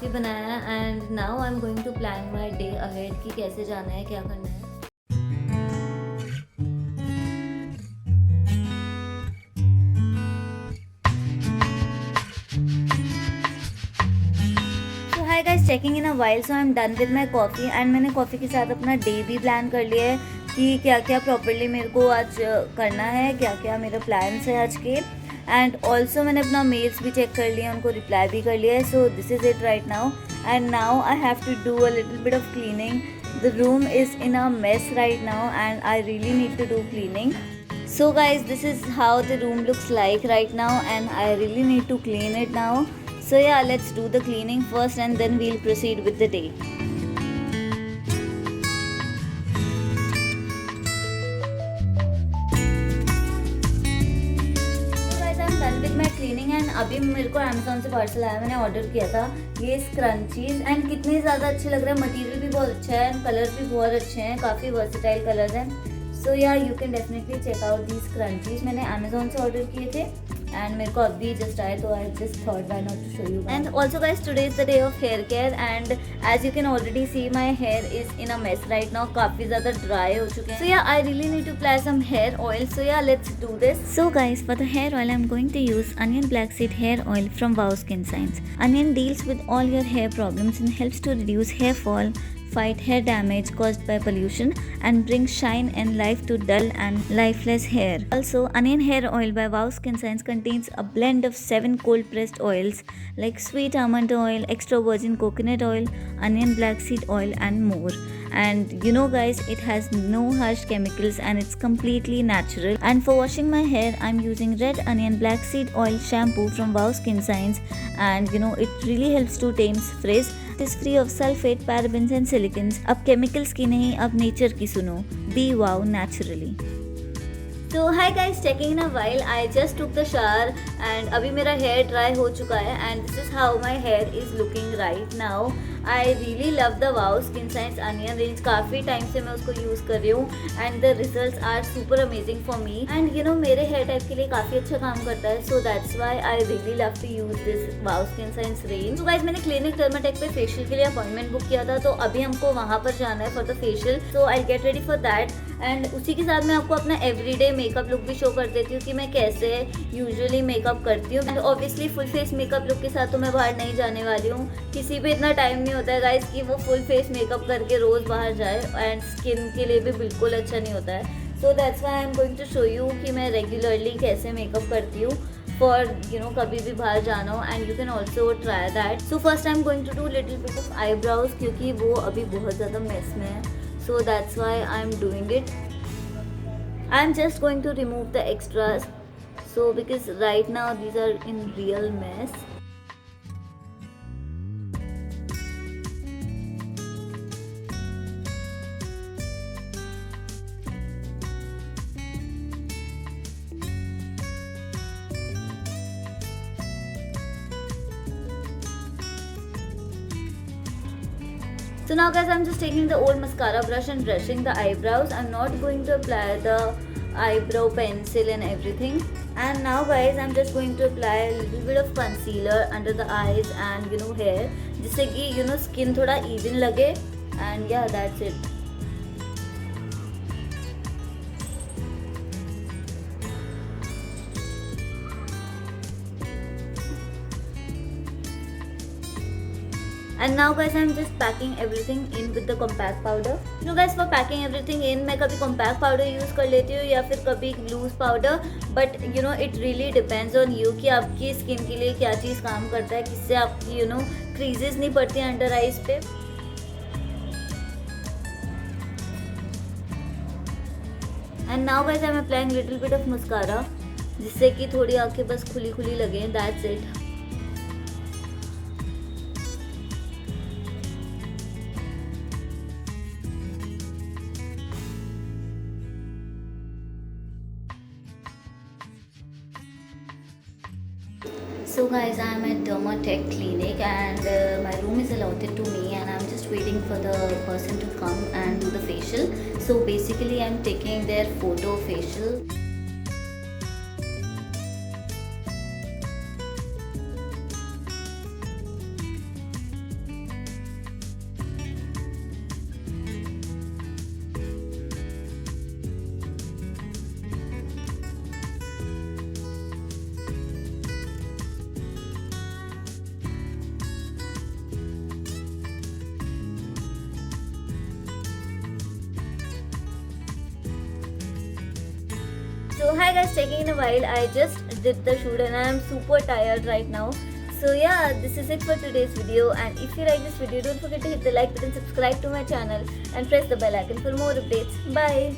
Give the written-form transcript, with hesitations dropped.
Coffee बनाया and now I am going to plan my day ahead कि कैसे जाना है, क्या करना है। So hi guys, checking in a while. So I am done with my coffee and मैंने कॉफ़ी के साथ अपना डे भी प्लान कर लिया है कि क्या क्या प्रॉपरली मेरे को आज करना है, क्या क्या मेरे प्लान्स है आज के। एंड ऑल्सो मैंने अपना मेल्स भी चेक कर लिया, उनको रिप्लाई भी कर लिया है। So this is it right now and now I have to do a little bit of cleaning. The room is in a mess right now and I really need to do cleaning. So guys, this is how the room looks like right now and I really need to clean it now. So yeah, let's do the cleaning first and then we'll proceed with the day. Done with my cleaning and अभी मेरे को Amazon से parcel आया, मैंने order किया था ये scrunchies and कितने ज़्यादा अच्छे लग रहे हैं, मटेरियल भी बहुत अच्छा है एंड कलर भी बहुत अच्छे हैं, काफ़ी वर्सेटाइल कलर्स हैं. So ya you can definitely check out these scrunchies. मैंने अमेजोन से ऑर्डर किए थे एंड मेरे को अभी जस्ट आए, तो I just thought why not to show you. And also guys, today is the day of hair care and as you can already see my hair is in a mess right now. काफ़ी ज़्यादा dry हो चुके हैं. So ya I really need to apply some hair oil. So yeah let's do this. So guys, for the hair oil I'm going to use onion black seed hair oil from Wow Skin Science. Onion deals with all your hair problems and helps to reduce hair fall, fight hair damage caused by pollution and bring shine and life to dull and lifeless hair. Also, onion hair oil by Wow Skin Science contains a blend of 7 cold pressed oils like sweet almond oil, extra virgin coconut oil, onion black seed oil and more. And you know guys, it has no harsh chemicals and it's completely natural. And for washing my hair I'm using red onion black seed oil shampoo from Wow Skin Science and you know it really helps to tame frizz. It is free of sulfate, parabens and silicons. अब chemicals की नहीं, अब nature की सुनो. Be wow naturally. तो hi guys, checking in a while. I just took the shower and अभी मेरा hair dry हो चुका है and this is how my hair is looking right now. I really love the wow skin science onion range. काफ़ी time से मैं उसको use कर रही हूँ and the results are super amazing for me and you know मेरे hair type के लिए काफ़ी अच्छा काम करता है. So that's why I really love to use this wow skin science range. तो गाइज, मैंने क्लिनिक डर्माटेक पे फेशियल के लिए अपॉइंटमेंट बुक किया था, तो अभी हमको वहाँ पर जाना है for the facial. So I get ready for that and उसी के साथ मैं आपको अपना एवरीडे मेकअप लुक भी शो कर देती हूँ कि मैं कैसे यूजुअली मेकअप करती हूँ. And obviously full face makeup look के साथ तो मैं बाहर नहीं जाने वाली हूँ. किसी पे इतना टाइम नहीं होता है गाइस कि वो फुल फेस मेकअप करके रोज़ बाहर जाए एंड स्किन के लिए भी बिल्कुल अच्छा नहीं होता है. So that's why I am going to show you कि मैं रेगुलरली कैसे मेकअप करती हूँ फॉर यू नो कभी भी बाहर जाना हो and you can also try that. So first I am going to do little bit of eyebrows क्योंकि वो अभी बहुत ज़्यादा मेस में है. So that's why I am doing it. I'm just going to remove the extras, so because right now these are in real mess. So now guys, I'm just taking the old mascara brush and brushing the eyebrows. I'm not going to apply the eyebrow pencil and everything. And now guys, I'm just going to apply a little bit of concealer under the eyes and you know hair, जिससे कि you know skin थोड़ा even लगे. And yeah, that's it. And now guys, I'm just packing everything in with the compact powder. So guys, for packing everything in, मैं कभी compact powder use कर लेती हूँ या फिर कभी loose powder. But you know it really depends on you कि आपकी skin के लिए क्या चीज़ काम करता है, किससे आपकी you know creases नहीं पड़ती अंडर आइज पे. And now guys, I'm applying little bit of mascara जिससे कि थोड़ी आंखें बस खुली खुली लगें. That's it. So guys, I am at Dermatech Clinic and my room is allotted to me and I'm just waiting for the person to come and do the facial. So basically I'm taking their photo facial. So hi guys, taking in a while. I just did the shoot and I am super tired right now. So yeah, this is it for today's video, and if you like this video, don't forget to hit the like button, subscribe to my channel and press the bell icon for more updates. Bye.